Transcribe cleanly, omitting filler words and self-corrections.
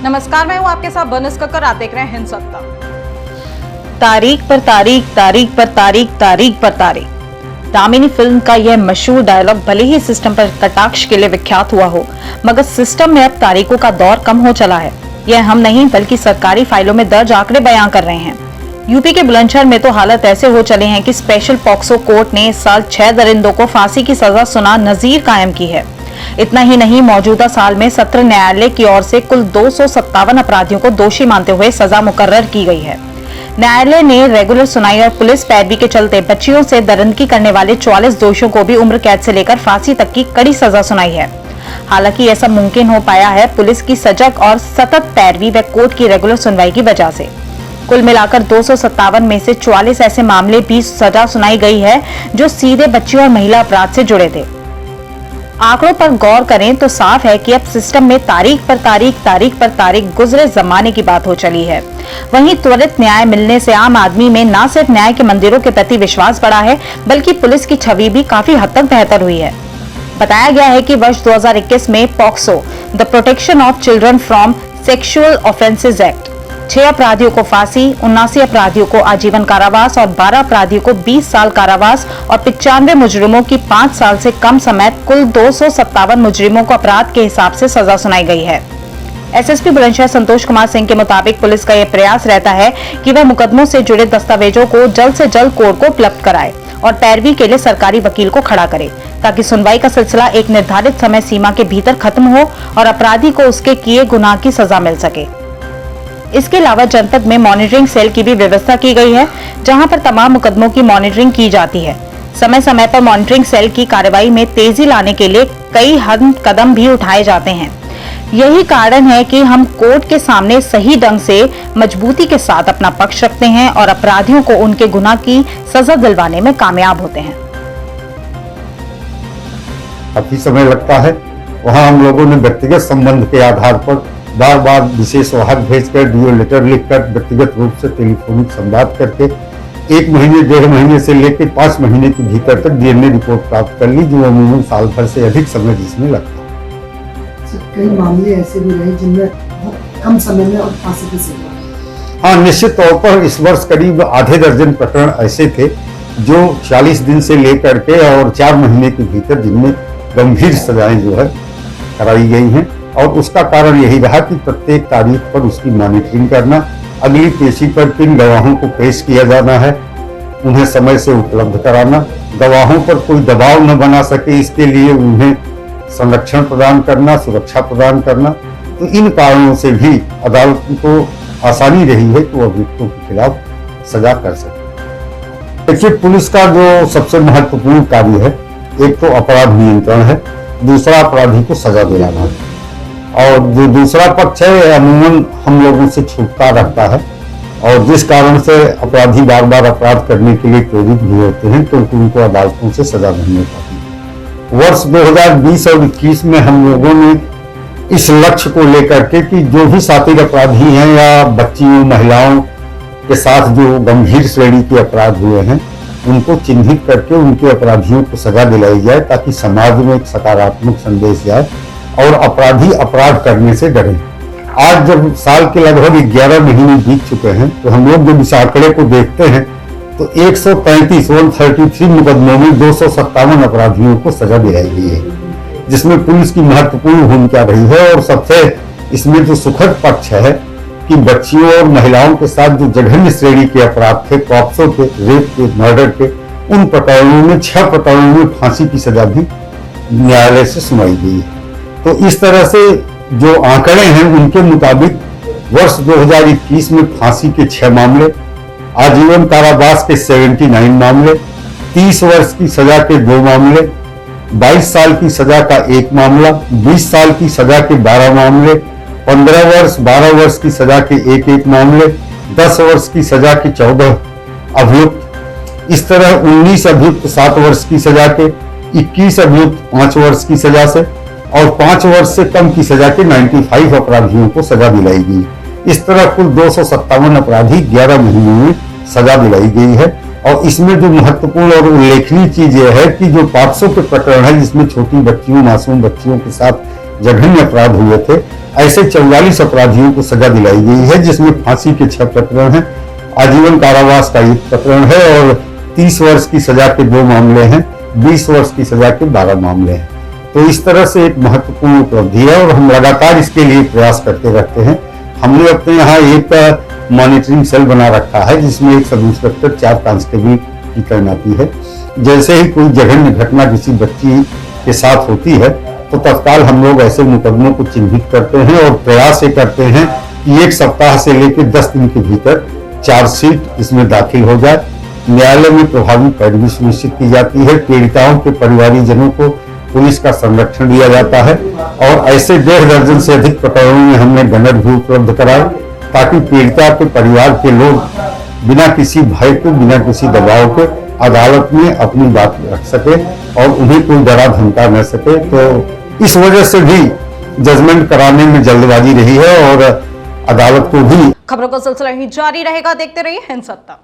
नमस्कार, मैं हूं आपके साथ बनस कक्कर। आप देख रहे हैं हिंद सत्ता। तारीख पर तारीख, तारीख पर तारीख, तारीख पर तारीख। दामिनी फिल्म का यह मशहूर डायलॉग भले ही सिस्टम पर कटाक्ष के लिए विख्यात हुआ हो, मगर सिस्टम में अब तारीखों का दौर कम हो चला है। यह हम नहीं बल्कि सरकारी फाइलों में दर्ज आंकड़े बयां कर रहे हैं। यूपी के बुलंदशहर में तो हालात ऐसे हो चले हैं कि स्पेशल पॉक्सो कोर्ट ने इस साल 6 दरिंदों को फांसी की सजा सुना नजीर कायम की है। इतना ही नहीं, मौजूदा साल में सत्र न्यायालय की ओर से कुल 257 अपराधियों को दोषी मानते हुए सजा मुकर्रर की गई है। न्यायालय ने रेगुलर सुनाई और पुलिस पैरवी के चलते बच्चियों से दरिंदगी करने वाले 44 दोषियों को भी उम्र कैद से लेकर फांसी तक की कड़ी सजा सुनाई है। हालांकि ऐसा मुमकिन हो पाया है पुलिस की सजग और सतत पैरवी व कोर्ट की रेगुलर सुनवाई की वजह से। कुल मिलाकर 257 में से 44 ऐसे मामले भी सजा सुनाई गई है जो सीधे बच्चियों और महिला अपराध से जुड़े थे। आंकड़ों पर गौर करें तो साफ है कि अब सिस्टम में तारीख पर तारीख, तारीख पर तारीख गुजरे जमाने की बात हो चली है। वहीं त्वरित न्याय मिलने से आम आदमी में न सिर्फ न्याय के मंदिरों के प्रति विश्वास बढ़ा है, बल्कि पुलिस की छवि भी काफी हद तक बेहतर हुई है। बताया गया है कि वर्ष 2021 में POCSO, the protection of children from sexual offences act, 6 अपराधियों को फांसी, 79 अपराधियों को आजीवन कारावास और 12 अपराधियों को 20 साल कारावास और 95 मुजरिमों की 5 साल से कम समेत कुल 257 मुजरिमों को अपराध के हिसाब से सजा सुनाई गई है। एसएसपी बुलंदशहर संतोष कुमार सिंह के मुताबिक पुलिस का यह प्रयास रहता है कि वह मुकदमों से जुड़े दस्तावेजों को जल्द से जल्द कोर्ट को उपलब्ध कराए और पैरवी के लिए सरकारी वकील को खड़ा करे, ताकि सुनवाई का सिलसिला एक निर्धारित समय सीमा के भीतर खत्म हो और अपराधी को उसके किए गुनाह की सजा मिल सके। इसके अलावा जनपद में मॉनिटरिंग सेल की भी व्यवस्था की गई है, जहां पर तमाम मुकदमों की मॉनिटरिंग की जाती है। समय समय पर मॉनिटरिंग सेल की कार्रवाई में तेजी लाने के लिए कई अहम कदम भी उठाए जाते हैं। यही कारण है कि हम कोर्ट के सामने सही ढंग से मजबूती के साथ अपना पक्ष रखते हैं और अपराधियों को उनके गुनाह की सजा दिलवाने में कामयाब होते हैं। काफी समय लगता है। वहाँ हम लोगों ने व्यक्तिगत संबंध के आधार पर बार बार विशेष वाहक भेजकर, डीओ लेटर लिखकर, व्यक्तिगत रूप से टेलीफोनिक संवाद करके 1 महीने, 1.5 महीने से लेकर 5 महीने के भीतर तक डीएनए रिपोर्ट प्राप्त कर ली, जो अमूमन साल भर से अधिक समय जिसमें लगता है। कई मामले ऐसे भी रहे जिनमें बहुत कम समय में और फांसी की सजा। हाँ, निश्चित तौर पर इस वर्ष करीब आधे दर्जन प्रकरण ऐसे थे जो 40 दिन से लेकर के और 4 महीने के भीतर जिनमें गंभीर सजाएं जो है कराई गई हैं। और उसका कारण यही रहा कि प्रत्येक तारीख पर उसकी मॉनिटरिंग करना, अगली पेशी पर किन गवाहों को पेश किया जाना है उन्हें समय से उपलब्ध कराना, गवाहों पर कोई दबाव न बना सके इसके लिए उन्हें संरक्षण प्रदान करना, सुरक्षा प्रदान करना। तो इन कारणों से भी अदालत को आसानी रही है कि वो अभियुक्तों के खिलाफ सजा कर सके। देखिए, पुलिस का जो सबसे महत्वपूर्ण कार्य है, एक तो अपराध नियंत्रण है, दूसरा अपराधी को सजा दिलाना है। और जो दूसरा पक्ष है अमूमन हम लोगों से छूटता रहता है और जिस कारण से अपराधी बार बार अपराध करने के लिए प्रेरित भी होते हैं, क्योंकि उनको अदालतों से सजा नहीं मिल पाती। वर्ष 2020 और 21 में हम लोगों ने इस लक्ष्य को लेकर के कि जो भी शातिर अपराधी हैं या बच्चियों, महिलाओं के साथ जो गंभीर श्रेणी के अपराध हुए हैं, उनको चिन्हित करके उनके अपराधियों को सजा दिलाई जाए, ताकि समाज में एक सकारात्मक संदेश जाए और अपराधी अपराध करने से डरे। आज जब साल के लगभग 11 महीने बीत चुके हैं, तो हम लोग जब इस आंकड़े को देखते हैं तो 133 मुकदमों में 257 अपराधियों को सजा दिलाई गई है, जिसमें पुलिस की महत्वपूर्ण भूमिका रही है। और सबसे इसमें जो सुखद पक्ष है कि बच्चियों और महिलाओं के साथ जो जघन्य श्रेणी के अपराध थे, पॉक्सो के, रेप के, मर्डर के, उन प्रकरणों में 6 प्रकरणों में फांसी की सजा भी न्यायालय से सुनाई गई है। तो इस तरह से जो आंकड़े हैं उनके मुताबिक वर्ष 2021 में फांसी के 6 मामले, आजीवन कारावास के 79 मामले, 30 वर्ष की सजा के 2 मामले, 22 साल की सजा का 1 मामला, 20 साल की सजा के 12 मामले, 15 वर्ष, 12 वर्ष की सजा के 1 मामले, 10 वर्ष की सजा के 14 अभियुक्त, इस तरह 19 अभियुक्त 7 वर्ष की सजा के, 21 अभियुक्त 5 वर्ष की सजा से और 5 वर्ष से कम की सजा के 95 अपराधियों को सजा दिलाई गई। इस तरह कुल 257 अपराधी 11 महीनों में सजा दिलाई गई है। और इसमें जो महत्वपूर्ण और उल्लेखनीय चीज यह है कि जो 500 के प्रकरण है जिसमें छोटी बच्चियों, मासूम बच्चियों के साथ जघन्य अपराध हुए थे, ऐसे 44 अपराधियों को सजा दिलाई गई है, जिसमें फांसी के 6 प्रकरण हैं, आजीवन कारावास का 1 प्रकरण है और 30 वर्ष की सजा के 2 मामले हैं, 20 वर्ष की सजा के 12 मामले हैं। तो इस तरह से एक महत्वपूर्ण उपलब्धि है और हम लगातार इसके लिए प्रयास करते रहते हैं। हमने अपने यहाँ एक मॉनिटरिंग सेल बना रखा है जिसमें एक सब इंस्पेक्टर, 4 कांस्टेबल की तैनाती है। जैसे ही कोई जघन्य घटना किसी बच्ची के साथ होती है तो तत्काल हम लोग ऐसे मुकदमों को चिन्हित करते हैं और प्रयास ये करते हैं कि 1 सप्ताह से लेकर 10 दिन के भीतर चार्जशीट इसमें दाखिल हो जाए। न्यायालय में प्रभावी पैरवी सुनिश्चित की जाती है। पीड़िताओं के परिवारीजनों को पुलिस का संरक्षण दिया जाता है और ऐसे 1.5 दर्जन से अधिक प्रकरणों में हमने गनर भी उपलब्ध कराए ताकि पीड़िता के परिवार के लोग बिना किसी भय के, बिना किसी दबाव के अदालत में अपनी बात रख सके और उन्हें कोई डरा धमका न सके। तो इस वजह से भी जजमेंट कराने में जल्दबाजी रही है और अदालत को भी। खबरों का सिलसिला ही जारी रहेगा, देखते रहिए हिंद सत्ता।